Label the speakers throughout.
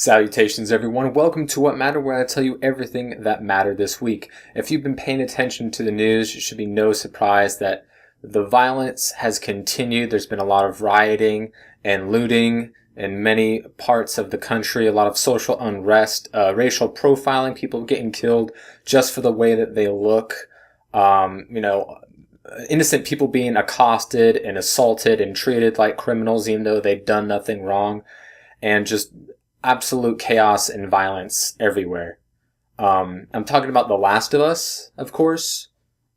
Speaker 1: Salutations everyone, welcome to What Mattered, where I tell you everything that mattered this week. If you've been paying attention to the news, it should be no surprise that the violence has continued. There's been a lot of rioting and looting in many parts of the country, a lot of social unrest, racial profiling, people getting killed just for the way that they look, innocent people being accosted and assaulted and treated like criminals even though they've done nothing wrong, and just absolute chaos and violence everywhere. I'm talking about The Last of Us, of course.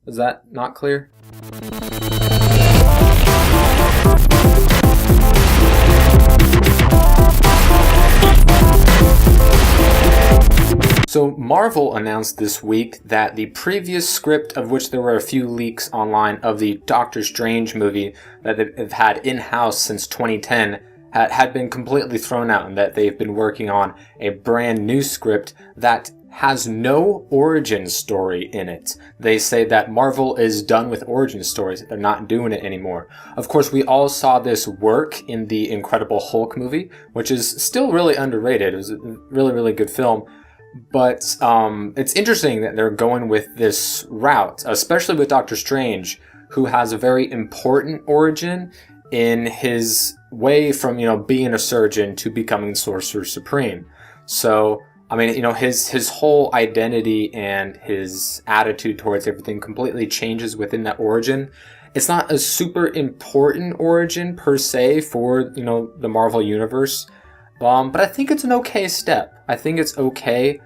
Speaker 1: Is that not clear? So Marvel announced this week that the previous script, of which there were a few leaks online, of the Doctor Strange movie that they've had in-house since 2010 had been completely thrown out, and that they've been working on a brand new script that has no origin story in it. They say that Marvel is done with origin stories. They're not doing it anymore. Of course, we all saw this work in the Incredible Hulk movie, which is still really underrated. It was a really, really good film. But it's interesting that they're going with this route, especially with Doctor Strange, who has a very important origin in his way from, being a surgeon to becoming Sorcerer Supreme. So, his whole identity and his attitude towards everything completely changes within that origin. It's not a super important origin per se for, the Marvel Universe. But I think it's an okay step. I think it's okay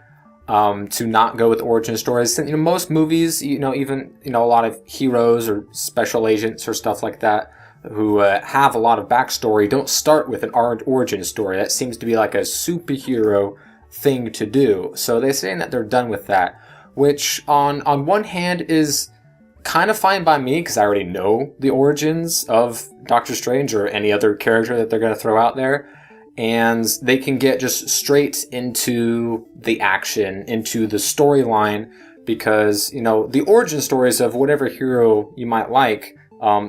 Speaker 1: to not go with origin stories. Most movies, even a lot of heroes or special agents or stuff like that who have a lot of backstory don't start with an origin story. That seems to be like a superhero thing to do. So they're saying that they're done with that, which on one hand is kind of fine by me because I already know the origins of Doctor Strange or any other character that they're going to throw out there. And they can get just straight into the action, into the storyline, because, the origin stories of whatever hero you might like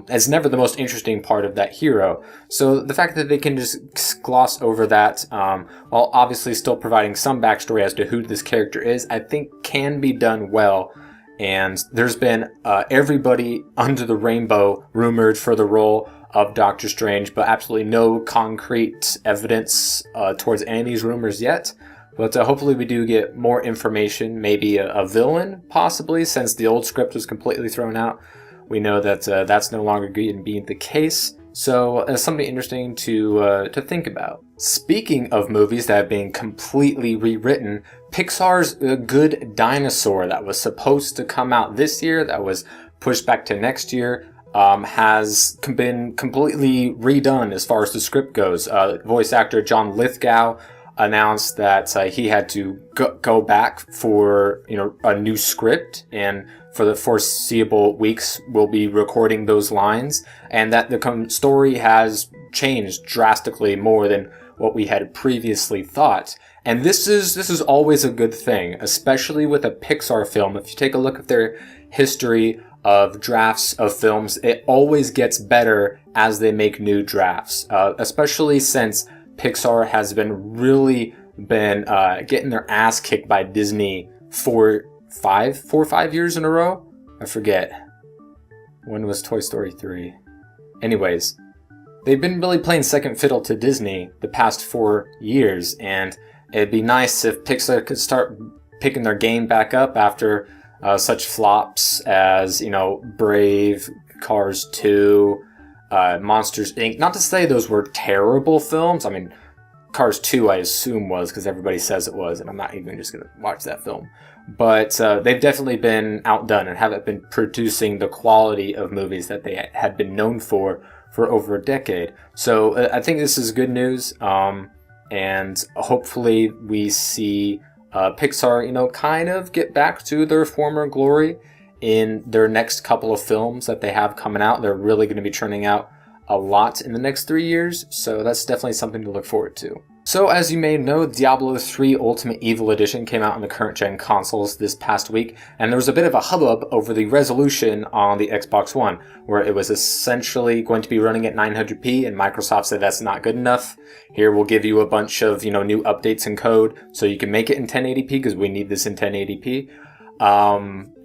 Speaker 1: is never the most interesting part of that hero. So the fact that they can just gloss over that, while obviously still providing some backstory as to who this character is, I think can be done well. And there's been everybody under the rainbow rumored for the role of Doctor Strange, but absolutely no concrete evidence towards any of these rumors yet. But hopefully we do get more information, maybe a villain, possibly, since the old script was completely thrown out. We know that that's no longer going to be the case, so something interesting to think about. Speaking of movies that have been completely rewritten, Pixar's Good Dinosaur, that was supposed to come out this year, that was pushed back to next year, has been completely redone as far as the script goes. Voice actor John Lithgow announced that he had to go back for a new script, and for the foreseeable weeks we'll be recording those lines, and that the story has changed drastically more than what we had previously thought. And this is always a good thing, especially with a Pixar film. If you take a look at their history of drafts of films, it always gets better as they make new drafts, especially since Pixar has really been getting their ass kicked by Disney for 4 or 5 years in a row. I forget. When was Toy Story 3? Anyways, they've been really playing second fiddle to Disney the past 4 years, and it'd be nice if Pixar could start picking their game back up after such flops as, Brave, Cars 2, Monsters, Inc. Not to say those were terrible films. I mean, Cars 2 I assume was, because everybody says it was, and I'm not even just going to watch that film. But they've definitely been outdone and haven't been producing the quality of movies that they had been known for over a decade. So I think this is good news, and hopefully we see Pixar, kind of get back to their former glory in their next couple of films that they have coming out. They're really going to be churning out a lot in the next 3 years, so that's definitely something to look forward to. So as you may know, Diablo 3 Ultimate Evil Edition came out on the current gen consoles this past week, and there was a bit of a hubbub over the resolution on the Xbox One, where it was essentially going to be running at 900p, and Microsoft said that's not good enough. Here we'll give you a bunch of, new updates and code so you can make it in 1080p, because we need this in 1080p.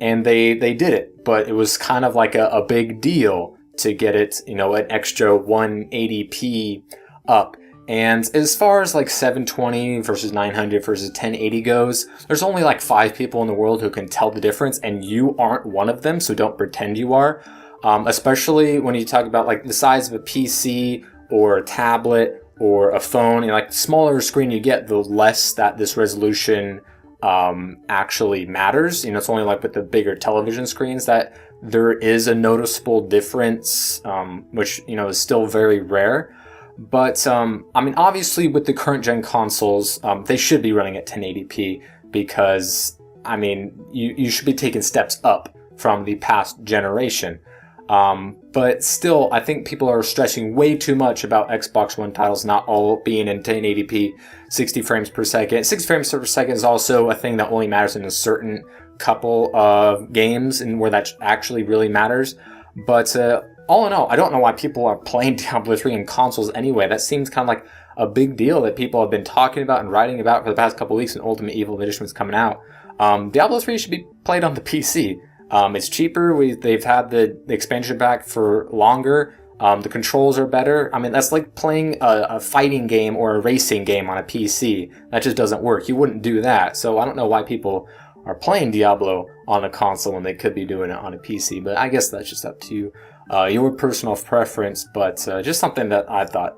Speaker 1: And they did it, but it was kind of like a big deal to get it, an extra 180p up. And as far as like 720 versus 900 versus 1080 goes, there's only like 5 people in the world who can tell the difference, and you aren't one of them, so don't pretend you are. Especially when you talk about like the size of a PC or a tablet or a phone, like the smaller screen you get, the less that this resolution actually matters. It's only like with the bigger television screens that there is a noticeable difference, which, is still very rare. But, obviously with the current gen consoles, they should be running at 1080p because, you should be taking steps up from the past generation. But still, I think people are stressing way too much about Xbox One titles not all being in 1080p, 60 frames per second. 60 frames per second is also a thing that only matters in a certain couple of games and where that actually really matters. But, all in all, I don't know why people are playing Diablo 3 in consoles anyway. That seems kind of like a big deal that people have been talking about and writing about for the past couple of weeks when Ultimate Evil Edition was coming out. Diablo 3 should be played on the PC. It's cheaper. They've had the expansion pack for longer. The controls are better. That's like playing a fighting game or a racing game on a PC. That just doesn't work. You wouldn't do that. So I don't know why people are playing Diablo on a console when they could be doing it on a PC. But I guess that's just up to you. Your personal preference, but just something that I thought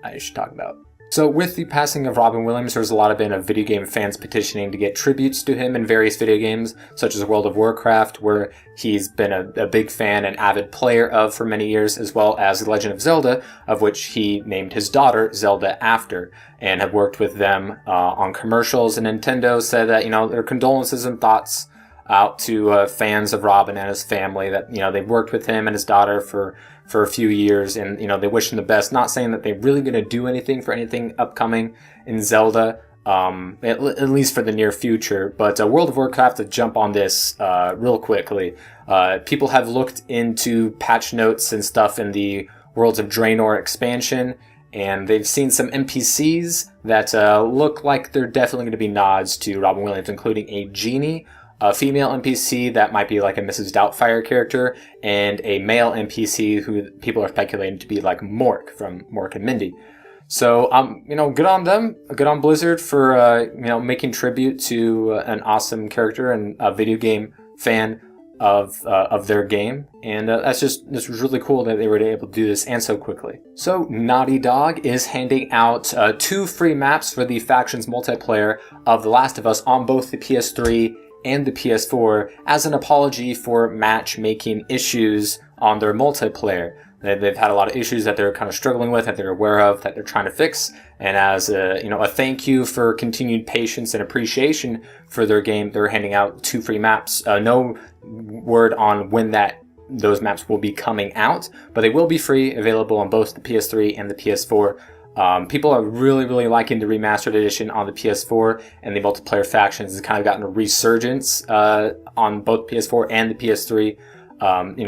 Speaker 1: I should talk about. So with the passing of Robin Williams, there's a lot of video game fans petitioning to get tributes to him in various video games, such as World of Warcraft, where he's been a big fan and avid player of for many years, as well as The Legend of Zelda, of which he named his daughter Zelda after, and have worked with them on commercials. And Nintendo said that, their condolences and thoughts out to fans of Robin and his family, that they've worked with him and his daughter for a few years, and they wish him the best. Not saying that they're really going to do anything for anything upcoming in Zelda, at least for the near future. But World of Warcraft, to jump on this real quickly, people have looked into patch notes and stuff in the Worlds of Draenor expansion, and they've seen some NPCs that look like they're definitely going to be nods to Robin Williams, including a genie, a female NPC that might be like a Mrs. Doubtfire character, and a male NPC who people are speculating to be like Mork from Mork and Mindy. So, good on them, good on Blizzard for, making tribute to an awesome character and a video game fan of their game. And this was really cool that they were able to do this, and so quickly. So Naughty Dog is handing out 2 free maps for the Factions multiplayer of The Last of Us on both the PS3 and the PS4 as an apology for matchmaking issues on their multiplayer. They've had a lot of issues that they're kind of struggling with, that they're aware of, that they're trying to fix. And as a thank you for continued patience and appreciation for their game, they're handing out 2 free maps. No word on when those maps will be coming out, but they will be free, available on both the PS3 and the PS4. People are really, really liking the remastered edition on the PS4, and the multiplayer factions has kind of gotten a resurgence on both PS4 and the PS3.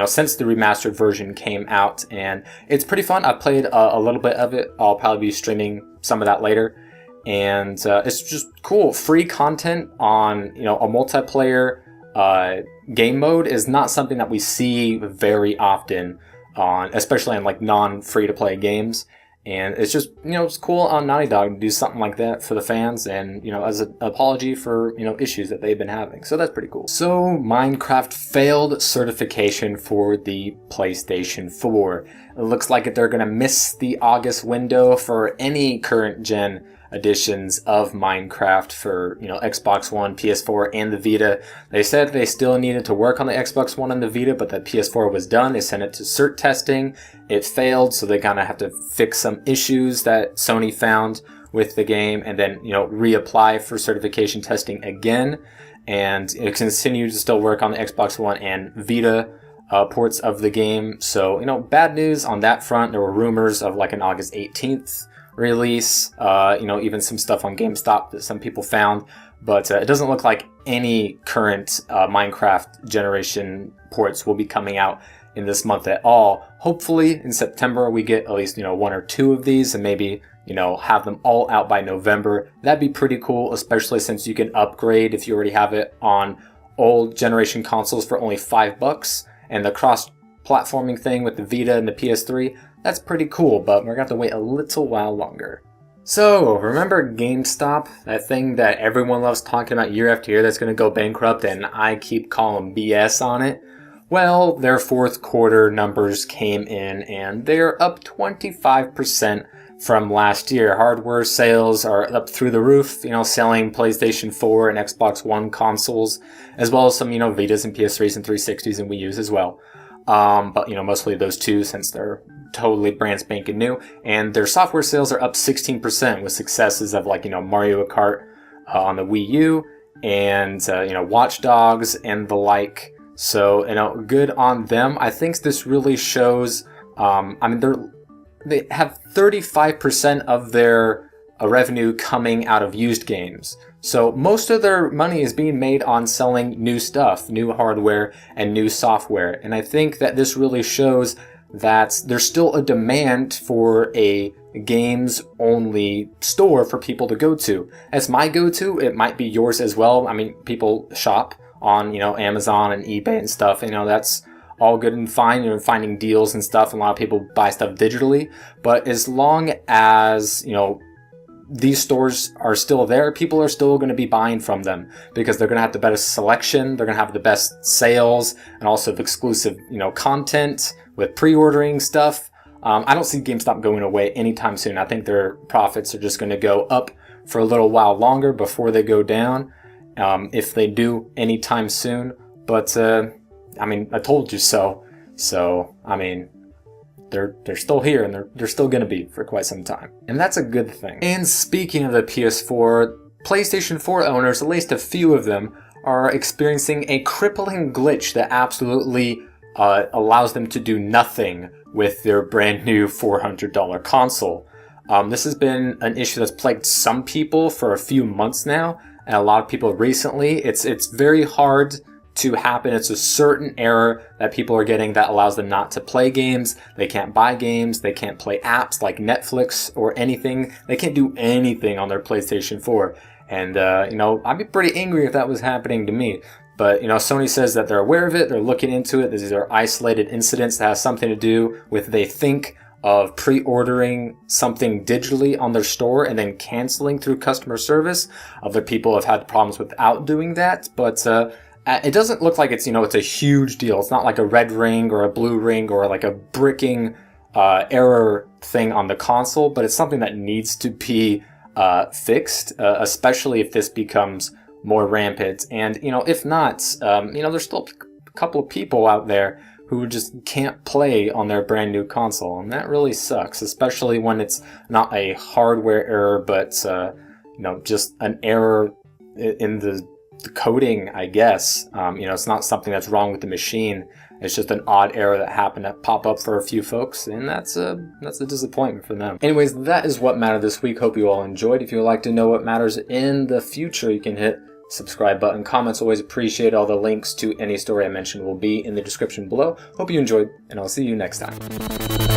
Speaker 1: Since the remastered version came out, and it's pretty fun. I've played a little bit of it. I'll probably be streaming some of that later, and it's just cool. Free content on a multiplayer game mode is not something that we see very often especially on like non-free to play games. And it's just, it's cool on Naughty Dog to do something like that for the fans, and, as an apology for, issues that they've been having. So that's pretty cool. So Minecraft failed certification for the PlayStation 4. It looks like they're going to miss the August window for any current gen editions of Minecraft for, Xbox One, PS4, and the Vita. They said they still needed to work on the Xbox One and the Vita, but the PS4 was done. They sent it to Cert testing. It failed, so they kind of have to fix some issues that Sony found with the game, and then, reapply for certification testing again. And it continued to still work on the Xbox One and Vita ports of the game. So, bad news on that front. There were rumors of like an August 18th release. Even some stuff on GameStop that some people found, but it doesn't look like any current Minecraft generation ports will be coming out in this month at all. Hopefully in September we get at least 1 or 2 of these, and maybe have them all out by November. That'd be pretty cool, especially since you can upgrade if you already have it on old generation consoles for only $5, and the cross-platforming thing with the Vita and the PS3, that's pretty cool, but we're gonna have to wait a little while longer. So, remember GameStop? That thing that everyone loves talking about year after year that's gonna go bankrupt, and I keep calling BS on it? Well, their fourth quarter numbers came in, and they're up 25% from last year. Hardware sales are up through the roof, selling PlayStation 4 and Xbox One consoles, as well as some, Vitas and PS3s and 360s and Wii U's as well. But, mostly those two, since they're totally brand spanking new. And their software sales are up 16% with successes of Mario Kart on the Wii U and, Watch Dogs and the like. So, good on them. I think this really shows, they have 35% of their revenue coming out of used games. So most of their money is being made on selling new stuff, new hardware, and new software. And I think that this really shows that there's still a demand for a games-only store for people to go to. As my go-to, it might be yours as well. People shop on, Amazon and eBay and stuff. That's all good and fine, finding deals and stuff. And a lot of people buy stuff digitally. But as long as, these stores are still there, people are still going to be buying from them because they're going to have the best selection, they're going to have the best sales, and also exclusive, content with pre-ordering stuff. I don't see GameStop going away anytime soon. I think their profits are just going to go up for a little while longer before they go down, if they do anytime soon. But, I told you so. So, they're still here, and they're still going to be for quite some time. And that's a good thing. And speaking of the PS4, PlayStation 4 owners, at least a few of them, are experiencing a crippling glitch that absolutely allows them to do nothing with their brand new $400 console. This has been an issue that's plagued some people for a few months now, and a lot of people recently. It's very hard to happen. It's a certain error that people are getting that allows them not to play games. They can't buy games. They can't play apps like Netflix or anything. They can't do anything on their PlayStation 4. And, I'd be pretty angry if that was happening to me. But, Sony says that they're aware of it. They're looking into it. These are isolated incidents that have something to do with, they think, of pre-ordering something digitally on their store and then canceling through customer service. Other people have had problems without doing that. But, it doesn't look like it's, it's a huge deal. It's not like a red ring or a blue ring or like a bricking error thing on the console, but it's something that needs to be fixed, especially if this becomes more rampant. And, if not, there's still a couple of people out there who just can't play on their brand new console. And that really sucks, especially when it's not a hardware error, but, just an error in the coding, I guess. It's not something that's wrong with the machine. It's just an odd error that happened to pop up for a few folks, and that's a disappointment for them. Anyways, that is what mattered this week. Hope you all enjoyed. If you would like to know what matters in the future, you can hit subscribe button. Comments always appreciate. All the links to any story I mentioned will be in the description below. Hope you enjoyed, and I'll see you next time.